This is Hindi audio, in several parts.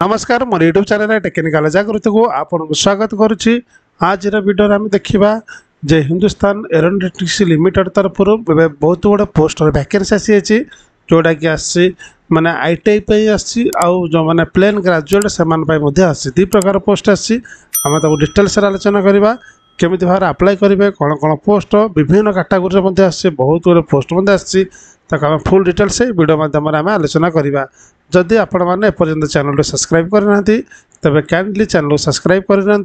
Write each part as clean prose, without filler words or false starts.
नमस्कार मोर यूट्यूब चैनल टेक्निकल जागृति को आपको स्वागत करुच्ची। आज वीडियो में देखा जे हिंदुस्तान एरोनॉटिक्स लिमिटेड तरफ बहुत गुड़े पोस्टर वैकेंसी आसी जोटा कि आसी माने आईटीआई आसी आउ जो मैंने प्लेन ग्रेजुएट से आसी दी प्रकार पोस्ट आसी आम डिटेल्स आलोचना करवा केमी भाव अप्लाई करेंगे कौन कौन पोस्ट विभिन्न कैटेगोरी आसी बहुत गुड़े पोस्ट आसी फुल डिटेल्स वीडियो माध्यम आम आलोचना करवा। जदि आपण मैंने एपर्यंत चैनल सब्सक्राइब करना तेरे कैंडली चैनल सब्सक्राइब करना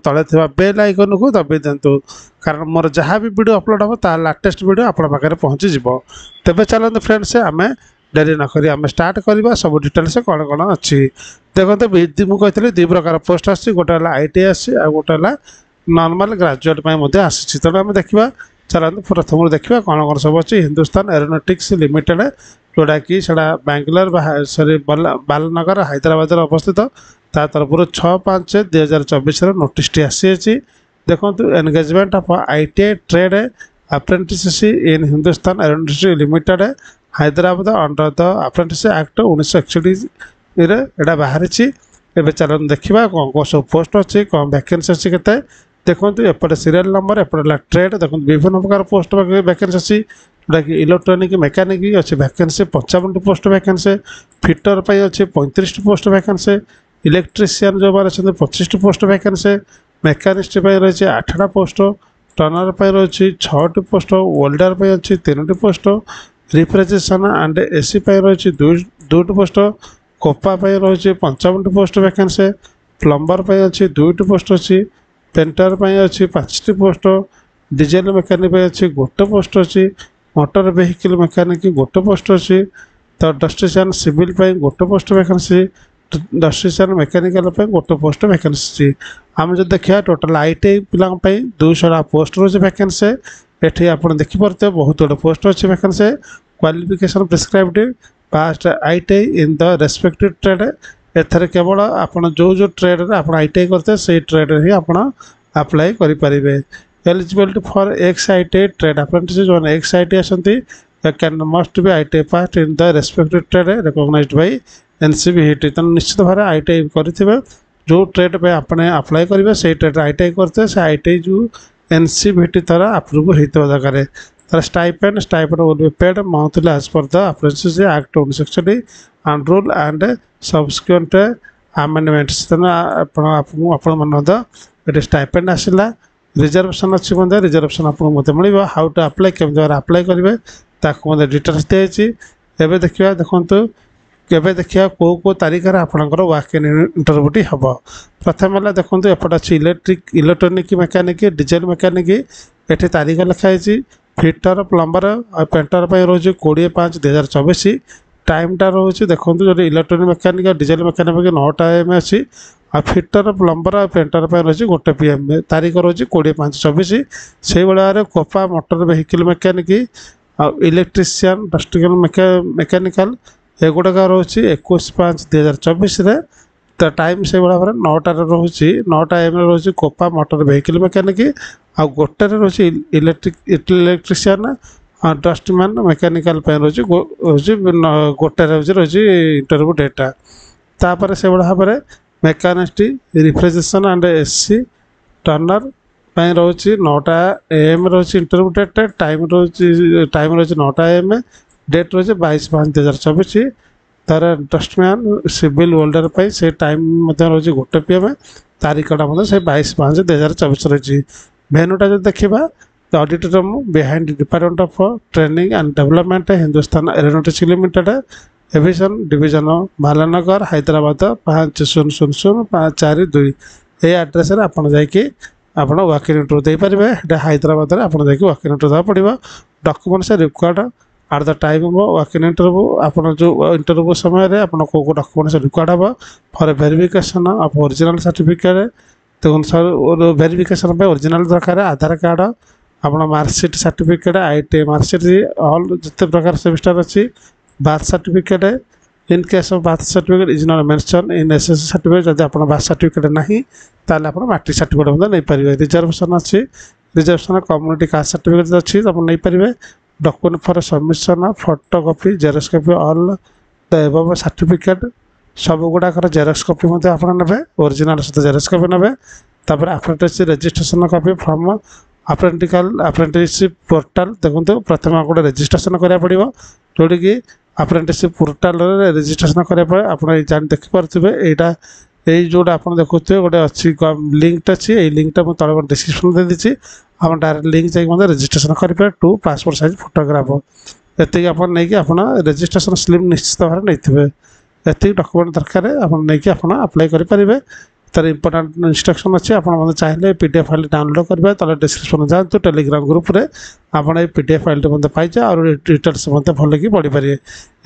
तले बेल आइकन को दबाई दिंतु कारण मोर जहाँ भी वीडियो अपलोड हम तार लाटेस्ट वीडियो आपण पाखे पहुँची तेरे चलते फ्रेंड्स आम डेरी नक आम स्टार्ट करवा सब डिटेल्स कौन कौन अच्छी देखते मुझे दी प्रकार पोस्ट आसी गोटे आईटीआई आसी आ गोटे नॉर्मल ग्रेजुएट आसी तेणु आम देखा चलते प्रथम देखा कौन कौन सब अच्छी हिंदुस्तान एरोनॉटिक्स लिमिटेड जोटा कि बेंगलोर सॉरी बालनगर हैदराबाद अवस्थित ता तरफ 6/5/2024 नोटिस आसी देखो engagement of ITI trade apprenticeship in Hindustan Aeronautics limited Hyderabad under the apprenticeship act 1961 बाहरी। एवं चलन देखा कौन कौन सब पोस्ट अच्छी कौन वैकेंसी अच्छी के देखो एपटे सीरियल नंबर एपटे ट्रेड देखो विभिन्न प्रकार पोस्ट वैकेंसी अच्छी जोटा कि इलेक्ट्रोनिक मेकानिक अच्छे वैकेंसी 55 पोस्ट वैकेंसी फिटर अच्छे 35 पोस्ट वैकेंसी इलेक्ट्रीशियन जो अच्छे 25 पोस्ट वैकेंसी मेकानिस्ट रही 8टा पोस्ट टर्नर रही 6टी पोस्ट वेल्डर अच्छी 3टी पोस्ट रिफ्रिजरेशन एंड एसी रही 2टी पोस्ट कोपा रही 55 पोस्ट वैकेंसी प्लम्बर अच्छी 2टी पोस्ट अच्छी पेंटर अच्छी 5टी पोस्ट डीजेल मेकानिक अच्छी 1 पोस्ट अच्छी मोटर वेहिकल मेकानिक 1 पोस्ट अच्छी तो डस्टिशियन सिविल 1 पोस्ट वैकेंसी डस्टिशियन मेकानिकल 1 पोस्ट वैकेंसी। आम जो देखा टोटाल आईटीआई पिला 200 पोस्ट रही वैकेंसी एठी आप देखिपे बहुत गुड पोस्ट अच्छी vacancy qualification prescribed passed ITI in the respective trade एथर केवल आप जो ट्रेड आप आईटीआई करते से ट्रेड ही आप अप्लाई करें। Eligibility for ex ITI trade apprentice जो एक्स आईटीआई आसती can must be ITI pass in the respective trade recognized by NCVT तेनाली निश्चित भाव आईटीआई करेंगे जो ट्रेड पे आपने अप्लाई करेंगे से ट्रेड आईटीआई करते से आईटीआई जो एनसीबीटी द्वारा अप्रूव होता दरकार तार stipend will be paid monthly as per the apprenticeship act 1961 and rule and subsequent amendments तेना ये स्टाइपेंड आसला रिजर्वेशन अच्छी रिजर्वेशन आपको मिल हाउ टू अप्लाई केमी अप्लाई करेंगे ताकू डिटेल्स दिखाई। एवं देखा देखूँ केवे देखिए कौ तारीख आपंकर वाक इन इंटरव्यूटी हम प्रथम है देखो एपटे अच्छी इलेक्ट्रोनिक मेकानिक डीजेल मेकानिक ये तारीख लिखाई फिटर प्लम्बर पेंटर रोज 20/5/2024 टाइमटा रोचे देखो जो इलेक्ट्रोनिक मेकानिक डीजेल मेकानिक 9टा AM अच्छी आ फिटर प्लम्बर पेंटर रोज 1 PM तारीख रोज 20/5/24 से भाया COPA motor vehicle mechanic electrician डस्टिकल मेकानिकल एगुड़ाक रोचे 21/5/2024 तो टाइम से भाव 9टार रोचे 9टा AM रोचे कोपा मोटर वेहिकल मेकानिक आ गोटे रोचे इलेक्ट्रीशियन डस्टमैन मेकानिकल रोचे गोटे रोचे इंटरव्यू डेटा तापर से भाव में मेकानिस्ट रिफ्रिजरेशन एंड एसी टर्नर रोचे 9टा AM रोचे इंटरव्यू डेट टाइम रोचे 9टा AM डेट रोचे 22/5/2024 तार डस्टमैन सिविल वेल्डर से टाइम रोचे 1 PM तारीखटा से 22/5/2024 रही। भेन्यूटा जो देखा the auditorium behind department of training and development Hindustan Aeronautics limited aviation division Balanagar Hyderabad 500042 ये एड्रेस आप वाक इन इंटरव्यू दे पारे हैदराबाद में आप वाक इन इंटरव्यू देवा पड़ो documents required at the time of walk in interview आप जो इंटरव्यू समय आप डॉक्यूमेंट्स रिक्वायर्ड हम for verification of original certificate तो सर वेरिफिकेशन ओरिजिनल दरकार आधार कार्ड आप marksheet certificate ITI marksheet all जिते प्रकार सेमिस्टर अच्छी birth certificate in case of birth certificate is not mention in SSC certificate जब आप बार्थ सर्टिफिकेट नहीं ताले आप मैट्रिक सर्टिफिकेट नहीं पारे रिजर्वेशन अच्छी रिजर्वेशन कम्युनिटी कास्ट सर्टिफिकेट अच्छी आप नहीं पारे document for submission photocopy Xerox copy all the above certificate सबुगुड़ाकर जेरक्स कॉपी मध्य आप ने ओरिजिनल सहित जेरक्स कॉपी ने apprenticeship registration copy from apprenticeship portal देखो प्रथम गोटे रजिस्ट्रेशन करा पड़ो जोटी कि अप्रेंटिसशिप पोर्टाल रजिस्ट्रेशन करने आप देखिपे यहाँ यही जोटा आप देखुए गोटे अच्छी लिंक अच्छी यही लिंकटा मुझे तले डिस्क्रिप्शन दे दीजिए आप डायरेक्ट लिंक जाइए रजिस्ट्रेशन करेंगे टू पासपोर्ट साइज फोटोग्राफ ये आप रजिस्ट्रेशन स्लिप निश्चित भाव नहीं ये डॉक्यूमेंट दरकार आप अप्लाई करेंगे तार इंपोर्टाट इंस्ट्रक्शन अच्छी आप चाहिए पीडीएफ फाइल डाउनलोड करेंगे तले डिस्क्रिप्शन जातु टेलीग्राम ग्रुप रे आपड़ पीडीएफ फाइल पाइजे और डिटेल्स भल कि पढ़ी पारे।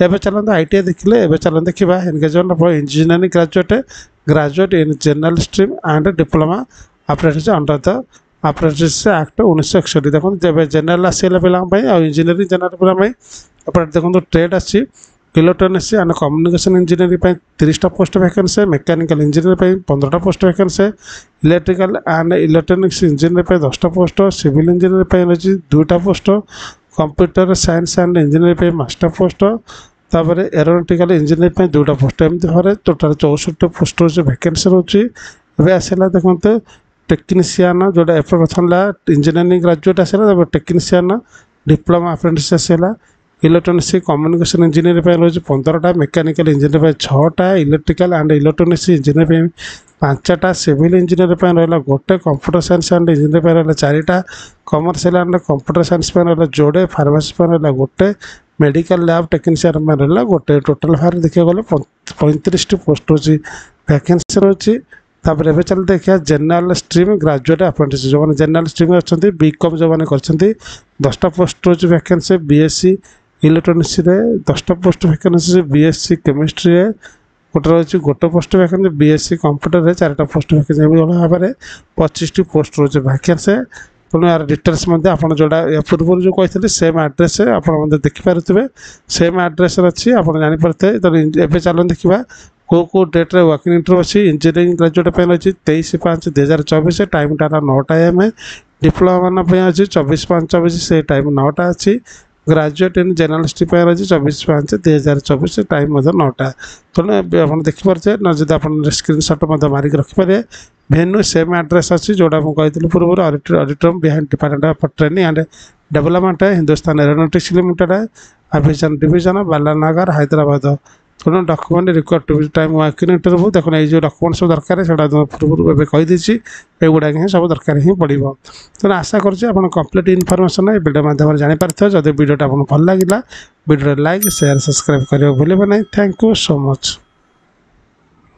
एवं चलते आईटीआई देखिले एवं चलते देखा engagement for engineering graduate in general stream and diploma apprentice under the apprentice act 1961 देखो जब जनरल आसला पे इंजीनियरिंग जनरल पे देखो ट्रेड आसी इलेक्ट्रोनिक्स एंड कम्युनिकेशन इंजीनियरिंग 30टा पोस्ट वैकेंसी मैकेनिकल इंजीनियरिंग 15टा post vacancy electrical and electronics engineering 10टा पोस्ट सिविल इंजीनियरिंग रही 2टा post computer science and engineering master post तापर एरोनॉटिकल इंजीनियरिंग 2टा पोस्ट एमती भाव टोटाल 64 पोस्ट रोचे वैकेंसी रोचे। आसला देखते टेक्नीशियन जोटा एप प्रथम इंजीनियरिंग ग्रेजुएट आसला टेक्नीशियन डिप्लोमा अप्रेंटिस आसला इलेक्ट्रोनिक्स कम्युनिकेशन इंजीनियरिंग रही 15टा मैकेनिकल इंजीनियरिंग 6टा इलेक्ट्रिकल एंड इलेक्ट्रोनिक्स इंजीनियरिंग 5टा सिविल इंजीनियरिंग रहा गोटे कंप्यूटर साइंस एंड इंजीनियरिंग रहा 4टा कमर्शियल एंड कंप्यूटर साइंस रहा जोड़े फार्मासी रहा गोटे मेडिकल लैब टेक्नीशियन रहा गोटे टोटाल भाव देखा गले 35 पोस्ट रोचे वैकेंसी रोचे। तापर एवं चल देखिए जनरल स्ट्रीम ग्रेजुएट अप्रेंटिस जो मैंने जनरल स्ट्रीम अच्छा बीकॉम जो मैंने कर 10टा पोस्ट रोचे वैकेंसी बीएससी इलेक्ट्रोनिक्स 10टा पोस्ट वैकेंसी बीएससी केमिस्ट्री गोटे रही गोटे पोस्ट वैकेंसी बीएससी कंप्यूटर 4टा पोस्ट वैकेंसी भाव में 25टी पोस्ट रोचे वैकेंसी तेणु यार डिटेल्स आप जोड़ा पूर्व जो कही सेम एड्रेस आप देखिपे सेम एड्रेस अच्छी आप जानीपे तेज चलो देखा कौ डेट्रे वर्किंग इंटरव्यू अच्छी इंजीनियरिंग ग्रेजुएट रही 23/5/2024 टाइम टा 9टा AM डिप्लोमा मान अच्छी 24/5/24 से टाइम 9टा अच्छी ग्रेजुएट इन जनरल स्ट्रीम रही 24/5/2024 टाइम 9टा तेणु आप देखिपे ना जब आप स्क्रीनशॉट मारिक रखिपारे भेन्यू सेम एड्रेस अच्छी जोड़ा मुझे पूर्व auditorium behind department of training and development Hindustan Aeronautics Limited अभियान डिवीजन बालानगर हैदराबाद तेणु document required to time working interview देखो ये जो डॉक्यूमेंट सब दरकार से पूर्व कहीदे युवा ही सब दरकार ही पड़ो तेणु आशा करें कंप्लीट इनफॉरमेशन ये वीडियो माध्यम जापर जब वीडियोटा आपको भल लगे वीडियो लाइक शेयर सब्सक्राइब करने भूलें नहीं। Thank you so much.